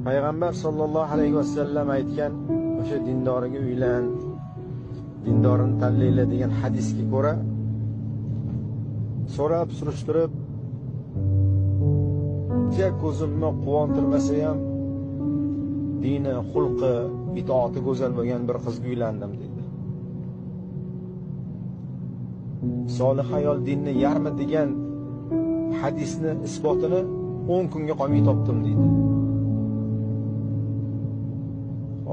Payg'ambar sollallohu alayhi vasallam aytgan o'sha dindoriga uylan, dindorini tanlayla degan hadisga ko'ra so'rab surishtirib ko'zimni quvontirmasa ham dini, xulqi, itoati go'zal bo'lgan bir qizga uylandim dedi. Solih ayol dinni yarmi degan hadisni isbotini 10 kunga qolmay topdim deydi.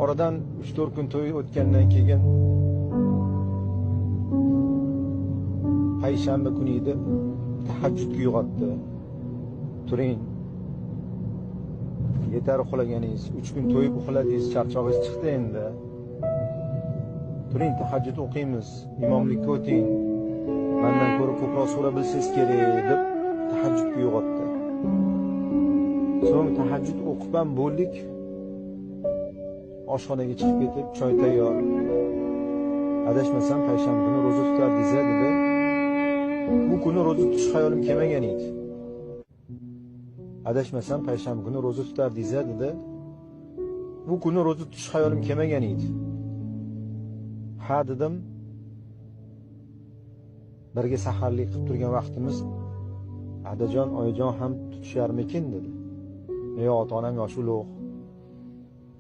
Oradan 3-4 kun to'y o'tgandan keyin payshanba kuni edi, tahajjudga uyg'otdi. Turing, yetar uxlaganingiz, 3 kun to'yib uxladingiz, charchog'ingiz chiqdi endi. Turing, tahajjud o'qiymiz, imomlikka o'ting. Mendan ko'ra ko'proq sura bilsangiz kerak deb tahajjudga uyg'otdi. So'ng tahajjud o'qib ham bo'ldik. Oshxonaga chiqib ketib, choy tayyor. Adashmasam payshanba kuni ro'za tutardingiz dedi. Bu kuni ro'za tutish xayolim kelmagan edi. Adashmasam payshanba kuni ro'za tutardingiz dedi. Bu kuni ro'za tutish xayolim kelmagan edi. Ha dedim. Birga saharlik qilib turgan vaqtimiz adajon, oyijon ham tutisharmikin dedi. Yo'q, ota-onam yosh ulug',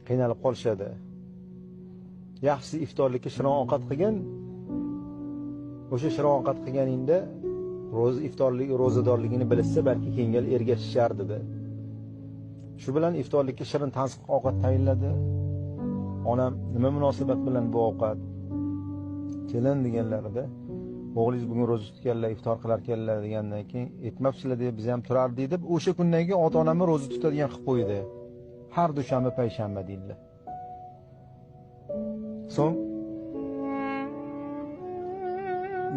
qiynalib qolishadi. Yaxshisi iftorlikka shirin ovqat qilgan. O'sha shirin ovqat qilganingda ro'zadorligini bilsa, balki keyingi ergashishar dedi. Shu bilan iftorlikka shirin tansiq ovqat tayinladi. Onam nima munosabat bilan bu ovqat? Kelin deganlarida, o'g'lingiz bugun ro'za tutganlar, iftor qilarkanlar degandan keyin aytmabsizlar deb biz ham turardik deb o'sha kundan keyin ota-onamni ro'za tutadigan qilib qo'ydi. Har dushanba, payshanba deydilar. So'ng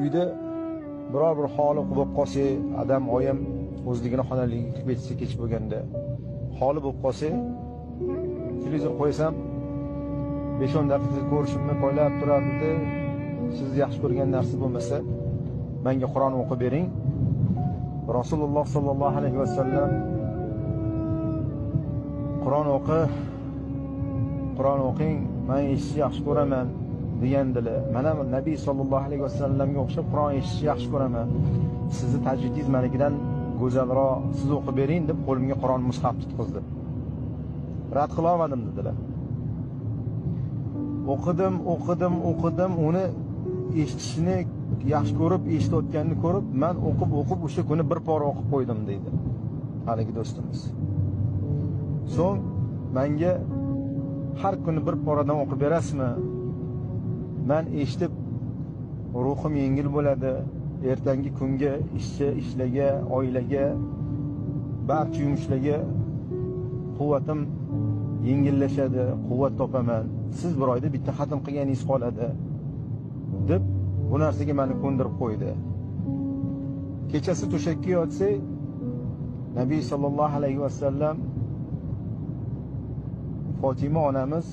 uyda biror bir holi bo'lib qolsa, adam oyim o'zligini xonaligiga kirib ketsa kech bo'lganda, holi bo'lib qolsa, televizor qo'ysam 5-10 daqiqa ko'rishimni qo'ylab turardi. Siz yaxshi ko'rgan narsa bo'lmasa, menga Qur'on o'qib bering. Rasululloh sollallohu alayhi vasallam Qur'on o'qing, men eshitishni yaxshi ko'raman degandilar. Mana Nabiy sollallohu alayhi vasallamga o'xshab Qur'on eshitishni yaxshi ko'raman. Sizni tajvidingiz menikidan go'zalroq, siz o'qib bering deb qo'limga Qur'on mushaf tutqizdi. Rad qila olmadim dedilar. O'qidim, uni eshitishni yaxshi ko'rib, eshitayotganini ko'rib, men o'qib o'sha kuni bir pora o'qib qo'ydim deydi haligi do'stimiz. So'ng menga har kuni bir poradan o'qib berasizmi? Men eshitib ruhim yengil bo'ladi. Ertangi kunga, ishlaga, oilaga, barcha yumushlarga quvvatim yengillashadi, quvvat topaman. Siz bir oyda bitta xatm qilganingiz qoladi deb bu narsaga meni ko'ndirib qo'ydi. Kechasi to'shakka yotsa, Nabiy sollallohu alayhi vasallam Fatima onamiz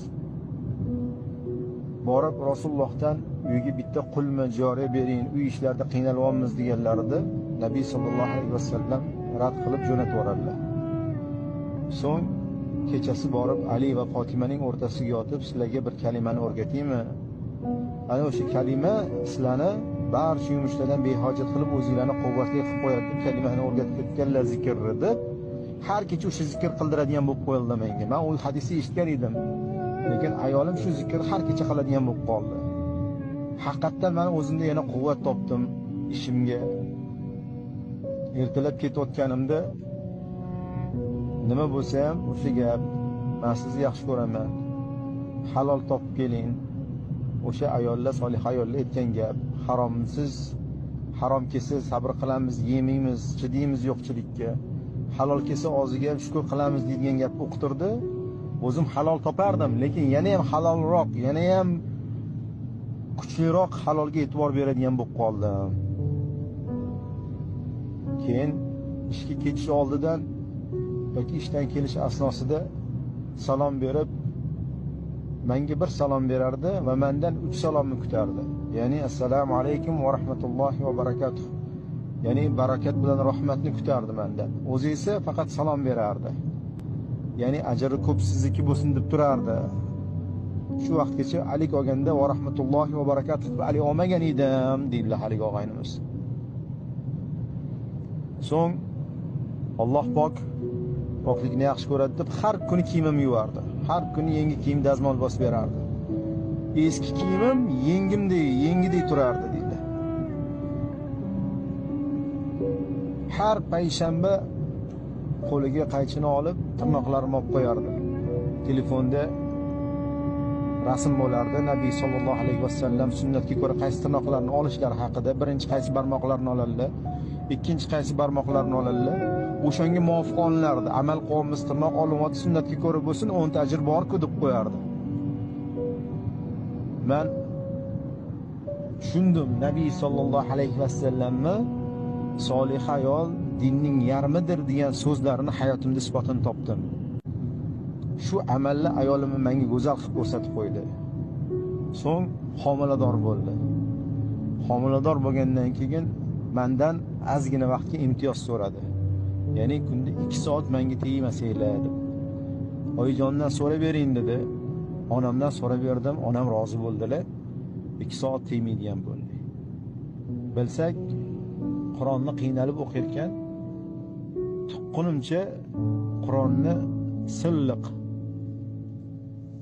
borib Rasulullohdan uyga bitta qulmi joriya bering, uy ishlarida qiynalyapmiz deganlarida Nabiy sollallohu alayhi vasallam rad qilib jo'natib yuboradilar. So'ng kechasi borib Ali va Fotimaning o'rtasiga yotib, sizlarga bir kalimani o'rgataymi? Ana o'sha kalima sizlarni barcha yumushlardan behojat qilib o'zinglarni quvvatli qilib qo'yadi deb kalimani o'rgatib ketganlar zikr deb. Har kecha o'sha zikr qildiradigan bo'lib qo'yildi menga. Men u hadisni eshitgan edim. Lekin ayolim shu zikrni har kecha qiladigan bo'lib qoldi. Haqiqatan men o'zimda yana quvvat topdim ishimga. Ertalab ketayotganimda nima bo'lsa ham o'sha gap, men sizni yaxshi ko'raman. Halol topib keling. O'sha ayollar, solih ayollar aytgan gap, haromsiz, harom kelsa sabr qilamiz, yemaymiz, chidaymiz yo'qchilikka. Halol kelsa og'ziga shukr qilamiz degan gap o'qitirdi. O'zim halol topardim, lekin yana ham halolroq, yana ham kuchliroq halolga e'tibor beradigan bo'lib qoldim. Keyin ishga ketish oldidan yoki ishdan kelish asnosida salom berib, menga bir salom berardi va mendan 3 salomni kutardi. Ya'ni assalomu alaykum va rahmatullohi va barakatuh. Ya'ni barakat bilan rahmatni kutardi mendan. O'zi esa faqat salom berardi. ya'ni ajri ko'p sizniki bo'lsin deb turardi. Shu vaqtgacha alik olganda va rahmatullohi va barakatuh deb alik olmagan edim deydilar haligi og'aynimiz. So'ng Alloh poklikni yaxshi ko'radi deb har kuni kiyimimni yuvardi. Har kuni yangi kiyim dazmol bosib berardi. Eski kiyimim yengidek turardi deydi. Har payshanba qo'liga qaychini olib, tirnoqlarimni olib qo'yardi. Telefonda rasm bo'lardi. Nabiy sollallohu alayhi vasallam sunnatga ko'ra qaysi tirnoqlarni olishlari haqida, birinchi qaysi barmoqlarni oladilar, ikkinchi qaysi barmoqlarni oladilar. O'shanga muvofiq olinardi. Amal qilamiz, tirnoq olyapti, sunnatga ko'ra bo'lsin, 10 ta ajr bor-ku deb qo'yardi. Men tushundim, Nabiy sollallohu alayhi vasallamni solih ayol dinning yarmidir degan so'zlarini hayotimda isbotini topdim. Shu amalni ayolimni menga go'zal qilib ko'rsatib qo'ydi. So'ng homilador bo'ldi. Homilador bo'lgandan keyin mendan ozgina vaqtga imtiyoz so'radi. Ya'ni kunda 2 soat menga tegmasanglar deb. Oyijondan so'rab bering dedi. Onamdan so'rab berdim, onam rozi bo'ldilar. 2 soat tegmaydigan bo'ldi. Bilsak, Qur'onni qiynalib o'qirkan, tuqqunimcha Qur'onni silliq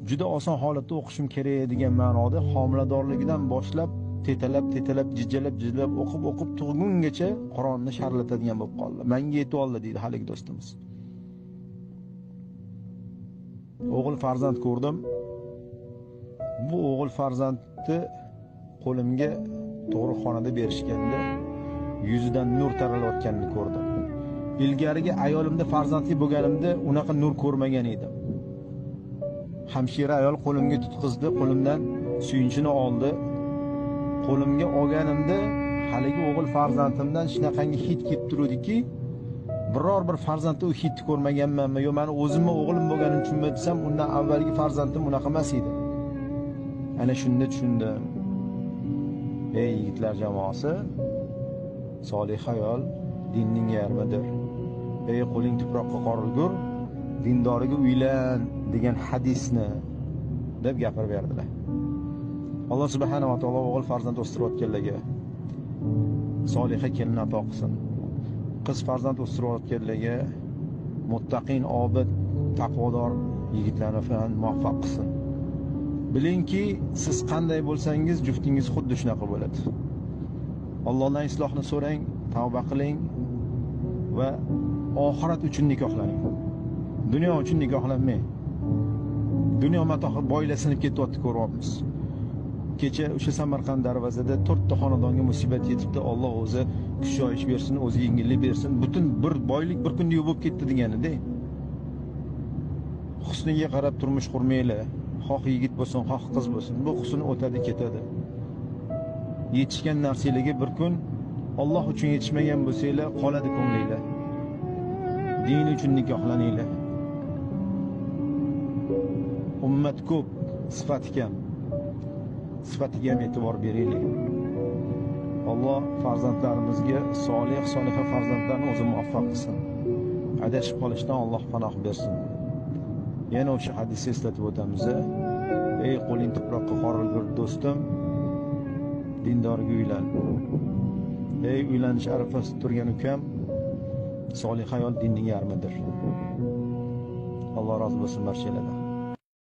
juda oson holatda o'qishim kerak degan ma'noda homiladorligidan boshlab tetalab, jijjalab o'qib tug'gungacha Qur'onni sharlatadigan bo'lib qoldi. Menga yetib oldi deydi haligi do'stimiz. O'g'il farzand ko'rdim. Bu o'g'il farzandni qo'limga tug'ruqxonada berishganda yuzidan nur taralayotganini ko'rdim. Ilgarigi ayolimda farzandli bo'lganimda unaqa nur ko'rmagan edim. Hamshira ayol qo'limga tutqizdi, qo'limdan suyunchini oldi. Qo'limga olganimda haligi o'g'il farzandimdan shunaqangi hid kelib turuvdiki, biror bir farzandda u hidni ko'rmaganmanmi yo meni o'zimni o'g'lim bo'lganini tushunmadsam, undan avvalgi farzandim unaqa emas edi. Ana shunda tushundim. Ey yigitlar jamoasi, solih ayol dinning yarmidir. Ey qo'ling tuproqqa qorilgur, dindoriga uylan degan hadisni deb gapirib berdilar. Alloh subhanahu va taolo o'g'il farzand o'stirayotganlarga soliha kelin ato qilsin. Qiz farzand o'stirayotganlarga muttaqin, obid, taqvodor yigitlarni falan muvaffaq qilsin. Bilingki, siz qanday bo'lsangiz, juftingiz xuddi shunaqa bo'ladi. Allohdan islohni so'rang, tavba qiling va oxirat uchun nikohlaning. Dunyo uchun nikohlanmang. Dunyo matohi boylasinib ketyapti, ko'ryapmiz. Kecha o'sha Samarqand darvozada 4 ta xonadonga musibat yetibdi. Alloh o'zi kushoyish bersin, o'zi yengillik bersin. Butun bir boylik bir kunda yo'q bo'lib ketdi deganida. Husniga qarab turmush qurmaylar. Xoh yigit bo'lsin, xoh qiz bo'lsin, bu husn o'tadi, ketadi. Yetishgan narsalarga bir kun Alloh uchun yetishmagan bo'lsanglar, qoladi ko'nglinglar. Din uchun nikohlaninglar. Ummat ko'p, sifati kam. Sifatiga ham e'tibor beraylik. Alloh farzandlarimizga soliha farzandlarni o'zi muvaffaq qilsin. Adashib qolishdan Alloh panoh bersin. Yana o'sha hadisni eslatib o'tamiz. Ey qo'ling tuproqqa qorilgur do'stim, dindorga uylan. Ey uylanish arafasida turgan ukam, solih ayol dinning yarmidir. Alloh rozi bo'lsin barchalardan.